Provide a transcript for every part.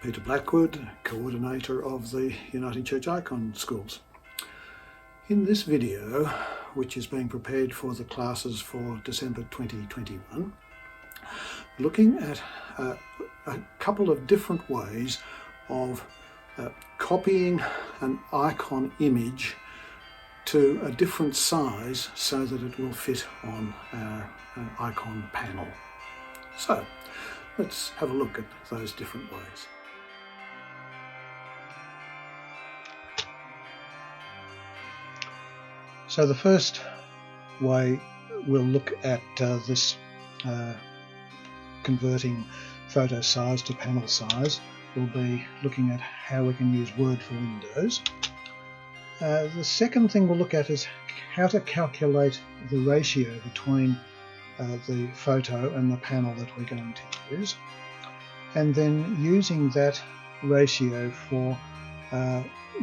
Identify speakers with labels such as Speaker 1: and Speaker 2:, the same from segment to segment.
Speaker 1: Peter Blackwood, coordinator of the Uniting Church Icon Schools. In this video, which is being prepared for the classes for December 2021, looking at a couple of different ways of copying an icon image to a different size so that it will fit on our icon panel. So let's have a look at those different ways. So the first way we'll look at this converting photo size to panel size will be looking at how we can use Word for Windows. The second thing we'll look at is how to calculate the ratio between the photo and the panel that we're going to use, and then using that ratio for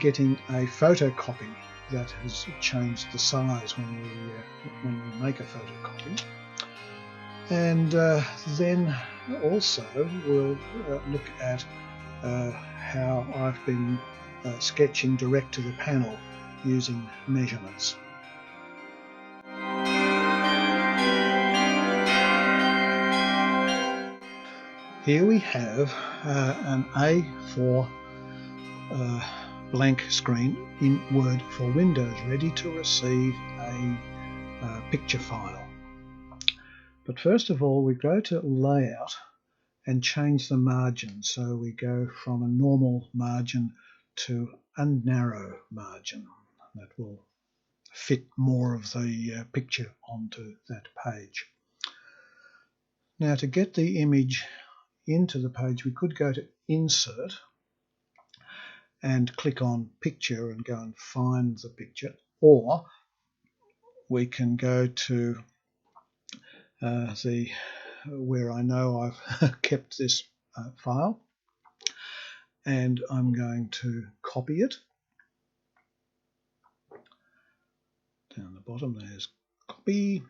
Speaker 1: getting a photocopy that has changed the size when we make a photocopy. And then also we'll look at how I've been sketching direct to the panel using measurements. Here we have an A4 blank screen in Word for Windows, ready to receive a picture file. But first of all, we go to Layout and change the margin. So we go from a normal margin to a narrow margin. That will fit more of the picture onto that page. Now, to get the image into the page, we could go to Insert and click on Picture and go and find the picture, or we can go to where I know I've kept this file, and I'm going to copy it. Down the bottom there's copy,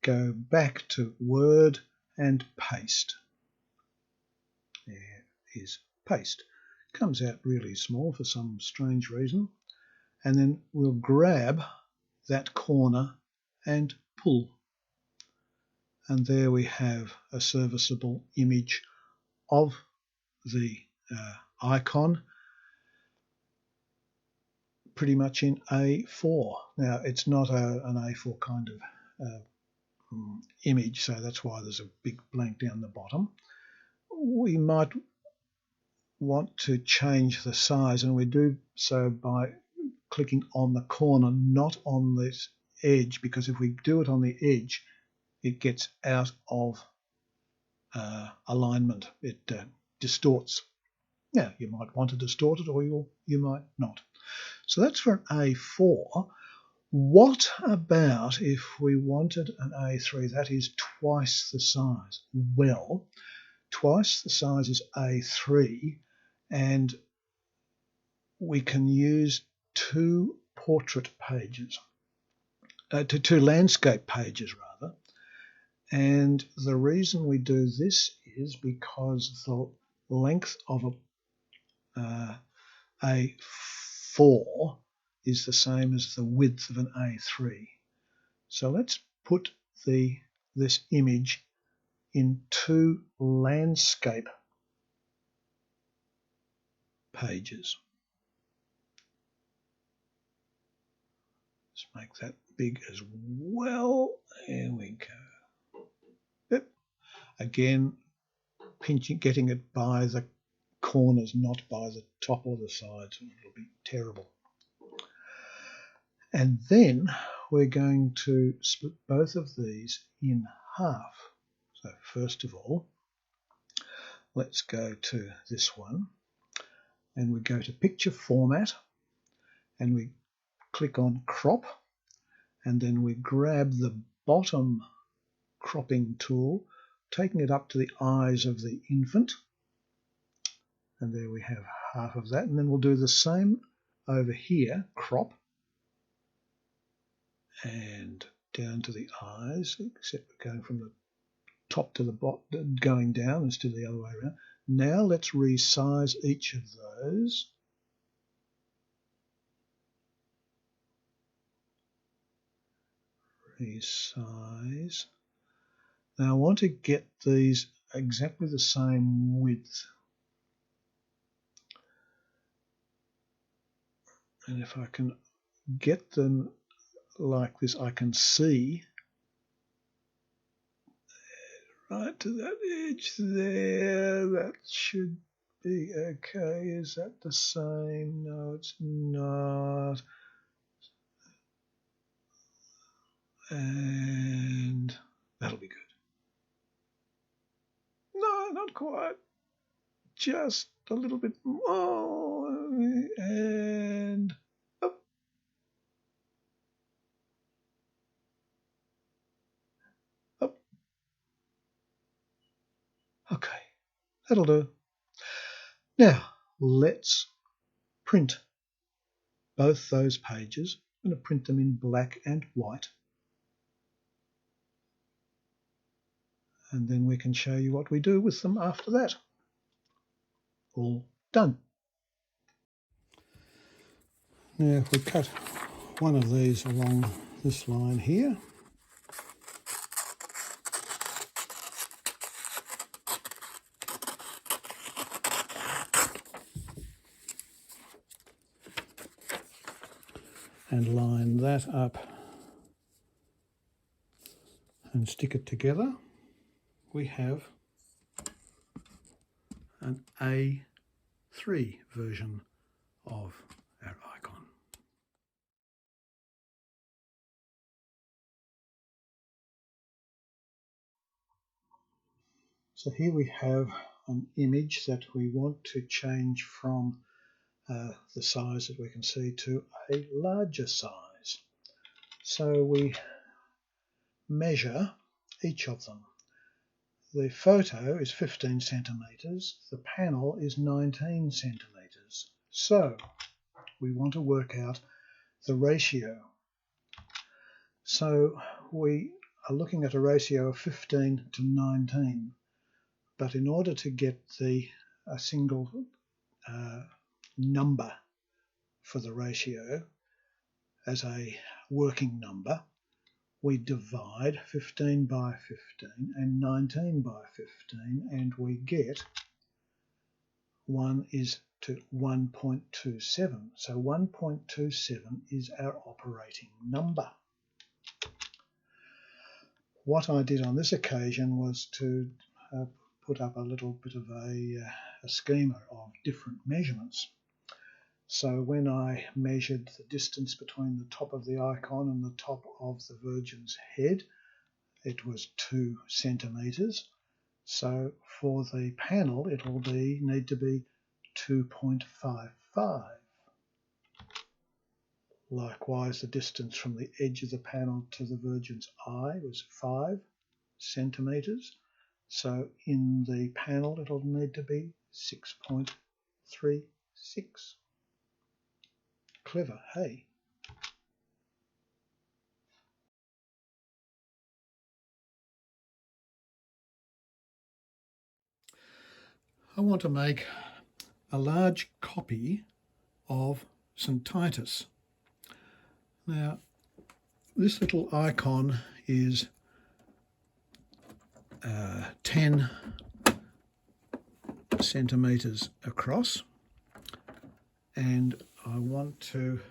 Speaker 1: go back to Word and paste. There is paste. Comes out really small for some strange reason, and then we'll grab that corner and pull, and there we have a serviceable image of the icon, pretty much in A4. Now, it's not an A4 kind of image, so that's why there's a big blank down the bottom. We might want to change the size, and we do so by clicking on the corner, not on this edge, because if we do it on the edge, it gets out of alignment. It distorts. Yeah, you might want to distort it, or you might not. So that's for an A4. What about if we wanted an A3? That is twice the size. Well, twice the size is A3, and we can use two portrait pages, two landscape pages rather. And the reason we do this is because the length of a A4 is the same as the width of an A3. So let's put this image in two landscape pages. Let's make that big as well. There we go. Yep. Again, getting it by the corners, not by the top or the sides. It'll be terrible. And then we're going to split both of these in half. So first of all, let's go to this one, and we go to Picture Format, and we click on Crop, and then we grab the bottom cropping tool, taking it up to the eyes of the infant, and there we have half of that. And then we'll do the same over here, crop, and down to the eyes, except we're going from the top to the bottom, going down instead of the other way around. Now let's resize each of those. Resize. Now I want to get these exactly the same width. And if I can get them like this, I can see right to that edge there. That should be okay. Is that the same? No, it's not. And that'll be good. No, not quite. Just a little bit more. And up. Up. Okay, that'll do. Now, let's print both those pages. I'm going to print them in black and white. And then we can show you what we do with them after that. All done. Now if we cut one of these along this line here, and line that up and stick it together, we have an A3 version of our icon. So here we have an image that we want to change from the size that we can see to a larger size. So we measure each of them. The photo is 15 centimetres, the panel is 19 centimetres. So we want to work out the ratio. So we are looking at a ratio of 15 to 19, but in order to get a single number for the ratio as a working number, we divide 15 by 15 and 19 by 15, and we get 1 is to 1.27. So 1.27 is our operating number. What I did on this occasion was to put up a little bit of a schema of different measurements. So when I measured the distance between the top of the icon and the top of the Virgin's head, it was 2 centimetres. So for the panel, it'll need to be 2.55. Likewise, the distance from the edge of the panel to the Virgin's eye was 5 centimetres. So in the panel, it'll need to be 6.36. Clever, hey? I want to make a large copy of St. Titus. Now, this little icon is 10 centimetres across, and I want to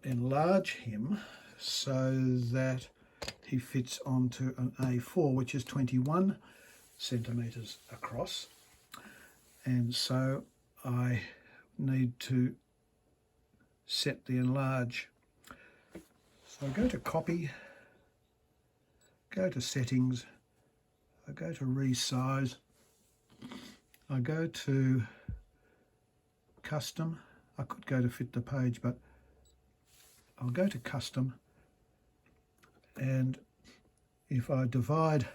Speaker 1: enlarge him so that he fits onto an A4, which is 21 centimetres across. And so I need to set the enlarge. So I go to copy, go to settings, I go to resize, I go to custom. I could go to fit the page, but I'll go to custom, and if I divide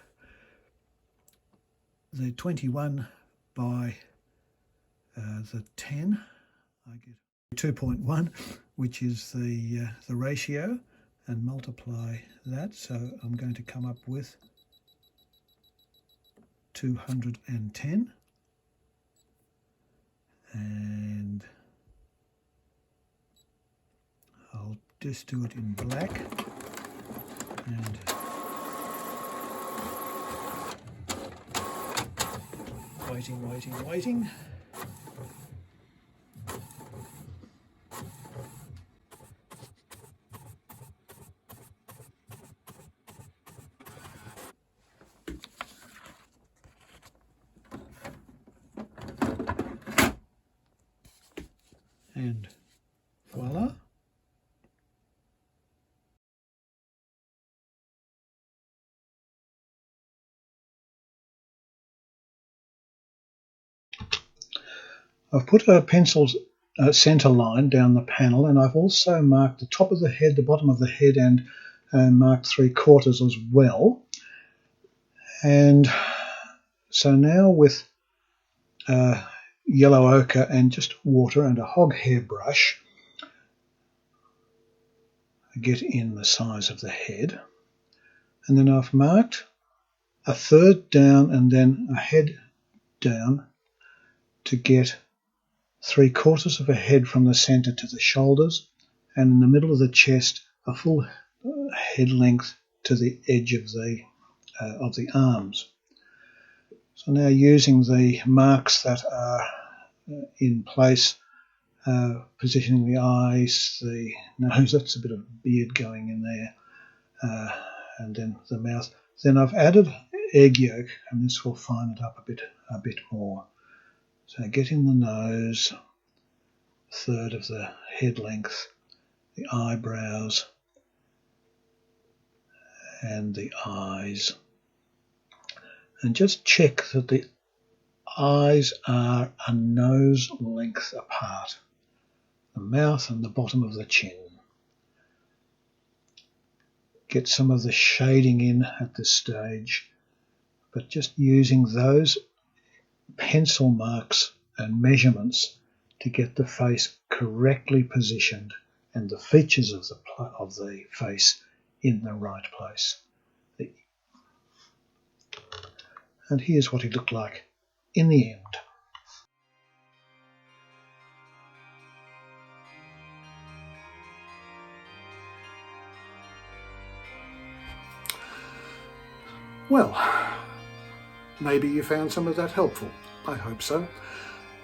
Speaker 1: the 21 by the 10, I get 2.1, which is the ratio, and multiply that. So I'm going to come up with 210, and I'll just do it in black, and waiting. And voila. I've put a pencil centre line down the panel, and I've also marked the top of the head, the bottom of the head, and marked 3/4 as well. And so now with yellow ochre and just water and a hog hair brush, I get in the size of the head, and then I've marked a third down and then a head down to get 3/4 of a head from the centre to the shoulders, and in the middle of the chest a full head length to the edge of the arms. So now, using the marks that are in place, positioning the eyes, the nose, that's a bit of beard going in there, and then the mouth. Then I've added egg yolk, and this will fine it up a bit more. So getting the nose, a third of the head length, the eyebrows, and the eyes. And just check that the eyes are a nose length apart, the mouth and the bottom of the chin. Get some of the shading in at this stage, but just using those pencil marks and measurements to get the face correctly positioned and the features of the face in the right place. And here's what he looked like in the end. Well, maybe you found some of that helpful. I hope so.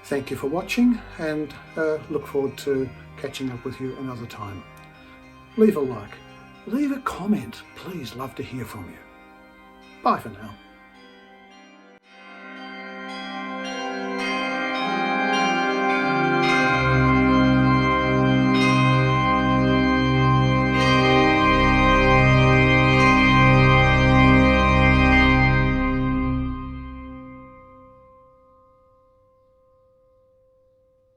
Speaker 1: Thank you for watching, and look forward to catching up with you another time. Leave a like, leave a comment, please, love to hear from you. Bye for now.